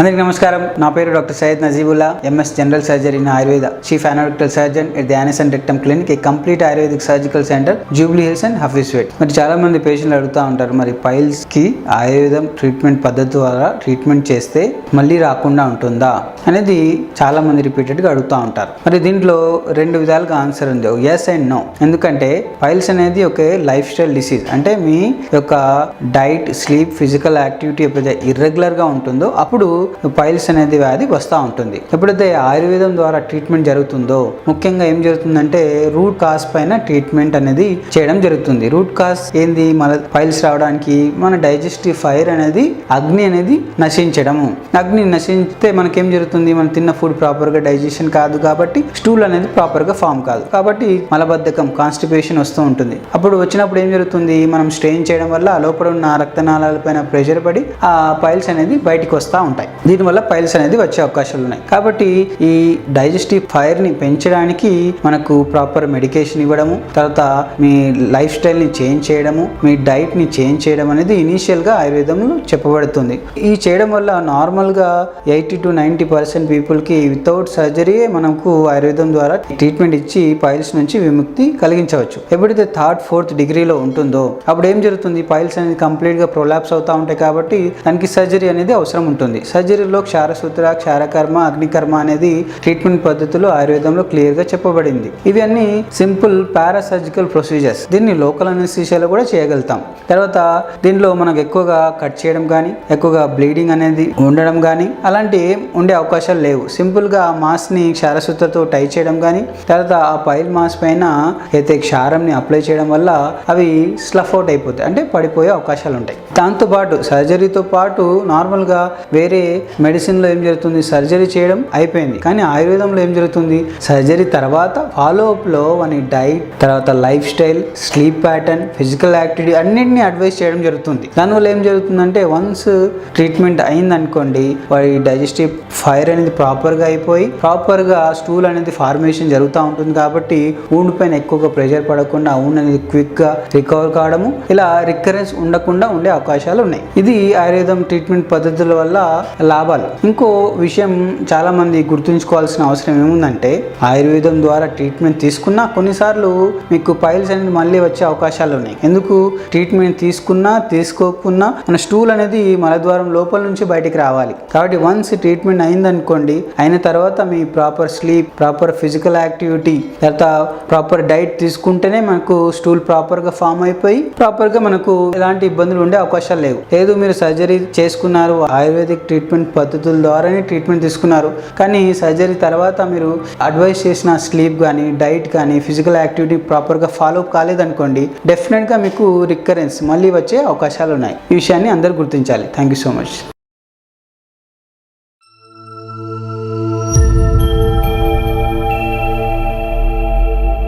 అందరికీ నమస్కారం. నా పేరు doctor Syed Najibullah, MS general surgery in Ayurveda, chief anorectal surgeon at the anus and rectum clinic, A complete ayurvedic surgical centre, Jubilee hills and Hafeezpet. మరి చాలా మంది పేషెంట్లు అడుగుతూ ఉంటారు, మరి పైల్స్ కి ఆయుర్వేదం ట్రీట్మెంట్ పద్ధతి ద్వారా ట్రీట్మెంట్ చేస్తే మళ్ళీ రాకుండా ఉంటుందా అనేది చాలా మంది రిపీటెడ్ గా అడుగుతూ ఉంటారు. మరి దీంట్లో రెండు విధాలుగా ఆన్సర్ ఉంది, ఎస్ అండ్ నో. ఎందుకంటే పైల్స్ అనేది ఒక లైఫ్ స్టైల్ డిసీజ్. అంటే మీ యొక్క డైట్, స్లీప్, ఫిజికల్ యాక్టివిటీ ఎప్పుడైతే ఇర్రెగ్యులర్ గా ఉంటుందో అప్పుడు పైల్స్ అనేది వ్యాధి వస్తూ ఉంటుంది. ఎప్పుడైతే ఆయుర్వేదం ద్వారా ట్రీట్మెంట్ జరుగుతుందో ముఖ్యంగా ఏం జరుగుతుందంటే రూట్ కాజ్ పైన ట్రీట్మెంట్ అనేది చేయడం జరుగుతుంది. రూట్ కాజ్ ఏంది? మన పైల్స్ రావడానికి మన డైజెస్టివ్ ఫైర్ అనేది, అగ్ని అనేది నశించడము. అగ్ని నశించితే మనకేం జరుగుతుంది? మనం తిన్న ఫుడ్ ప్రాపర్ గా డైజెషన్ కాదు కాబట్టి స్టూల్ అనేది ప్రాపర్ గా ఫామ్ కాదు, కాబట్టి మలబద్ధకం, కాన్స్టిపేషన్ వస్తూ ఉంటుంది. అప్పుడు వచ్చినప్పుడు ఏం జరుగుతుంది? మనం స్ట్రెయిన్ చేయడం వల్ల లోపల ఉన్న రక్తనాళాల పైన ప్రెషర్ పడి ఆ పైల్స్ అనేది బయటికి వస్తూ ఉంటాయి. దీనివల్ల పైల్స్ అనేది వచ్చే అవకాశాలు ఉన్నాయి. కాబట్టి ఈ డైజెస్టివ్ ఫైర్ ని పెంచడానికి మనకు ప్రాపర్ మెడికేషన్ ఇవ్వడము, తర్వాత మీ లైఫ్ స్టైల్ ని చేంజ్ చేయడము, మీ డైట్ ని చేంజ్ చేయడం అనేది ఇనీషియల్ గా ఆయుర్వేదంలో చెప్పబడుతుంది. ఈ చేయడం వల్ల నార్మల్ గా 80 to 90% పీపుల్ కి వితౌట్ సర్జరీ మనకు ఆయుర్వేదం ద్వారా ట్రీట్మెంట్ ఇచ్చి పైల్స్ నుంచి విముక్తి కలిగించవచ్చు. ఎప్పుడైతే 3rd, 4th డిగ్రీలో ఉంటుందో అప్పుడు ఏం జరుగుతుంది? పైల్స్ అనేది కంప్లీట్ గా ప్రొలాప్స్ అవుతా ఉంటాయి, కాబట్టి దానికి సర్జరీ అనేది అవసరం ఉంటుంది. సర్జరీలో క్షారసూత్ర, క్షారకర్మ, అగ్నికర్మ అనేది ట్రీట్మెంట్ పద్ధతులు ఆయుర్వేదంలో క్లియర్ గా చెప్పబడింది. ఇవి అన్ని సింపుల్ పారాసర్జికల్ ప్రొసీజర్స్. దీన్ని లోకల్ అనెస్థీషియాలో కూడా చేయగలుగుతాం. తర్వాత దీనిలో మనకు ఎక్కువగా కట్ చేయడం కానీ, ఎక్కువగా బ్లీడింగ్ అనేది ఉండడం కానీ అలాంటి ఉండే అవకాశాలు లేవు. సింపుల్ గా మాస్ ని క్షారసూత్రతో టై చేయడం కానీ, తర్వాత ఆ పైల్ మాస్ పైన అయితే క్షారంని అప్లై చేయడం వల్ల అవి స్లఫ్ అవుట్ అయిపోతాయి, అంటే పడిపోయే అవకాశాలు ఉంటాయి. దాంతో పాటు సర్జరీతో పాటు నార్మల్ గా వేరే మెడిసిన్లో ఏం జరుగుతుంది? సర్జరీ చేయడం అయిపోయింది, కానీ ఆయుర్వేదంలో ఏం జరుగుతుంది? సర్జరీ తర్వాత ఫాలోఅప్ లో వాని డైట్, తర్వాత life style, sleep pattern, physical activity అన్నింటినీ అడ్వైస్ చేయడం జరుగుతుంది. దానివల్ల ఏం జరుగుతుందంటే వన్స్ ట్రీట్మెంట్ అయింది అనుకోండి, వాడి డైజెస్టివ్ ఫైర్ అనేది ప్రాపర్ గా అయిపోయి ప్రాపర్ గా స్టూల్ అనేది ఫార్మేషన్ జరుగుతూ ఉంటుంది. కాబట్టి ఊండ్ పైన ఎక్కువగా ప్రెషర్ పడకుండా ఊండ్ అనేది క్విక్ గా రికవర్ కావడము, ఇలా రికరెన్స్ ఉండకుండా ఉండే అవకాశాలు ఉన్నాయి. ఇది ఆయుర్వేదం ట్రీట్మెంట్ పద్ధతుల వల్ల లాభాలు. ఇంకో విషయం చాలా మంది గుర్తుంచుకోవాల్సిన అవసరం ఏముందంటే, ఆయుర్వేదం ద్వారా ట్రీట్మెంట్ తీసుకున్నా కొన్నిసార్లు మీకు పైల్స్ అనేది మళ్ళీ వచ్చే అవకాశాలు ఉన్నాయి. ఎందుకు? ట్రీట్మెంట్ తీసుకున్నా తీసుకోకున్నా మన స్టూల్ అనేది మలద్వారం లోపల నుంచి బయటికి రావాలి. కాబట్టి వన్స్ ట్రీట్మెంట్ అయిందనుకోండి, అయిన తర్వాత మీ proper sleep, proper physical activity, తర్వాత ప్రాపర్ డైట్ తీసుకుంటేనే మనకు స్టూల్ ప్రాపర్ గా ఫామ్ అయిపోయి ప్రాపర్ గా మనకు ఎలాంటి ఇబ్బందులు ఉండే అవకాశాలు లేవు. లేదు మీరు సర్జరీ చేసుకున్నారు, ఆయుర్వేదిక్ ట్రీట్మెంట్ పద్ధతుల ద్వారానే ట్రీట్మెంట్ తీసుకున్నారు, కానీ సర్జరీ తర్వాత మీరు అడ్వైస్ చేసిన స్లీప్ కానీ, డైట్ కానీ, ఫిజికల్ యాక్టివిటీ ప్రాపర్గా ఫాలో కాలేదనుకోండి, డెఫినెట్గా మీకు రికరెన్స్ మళ్ళీ వచ్చే అవకాశాలు ఉన్నాయి. ఈ విషయాన్ని అందరూ గుర్తించాలి. Thank you so much.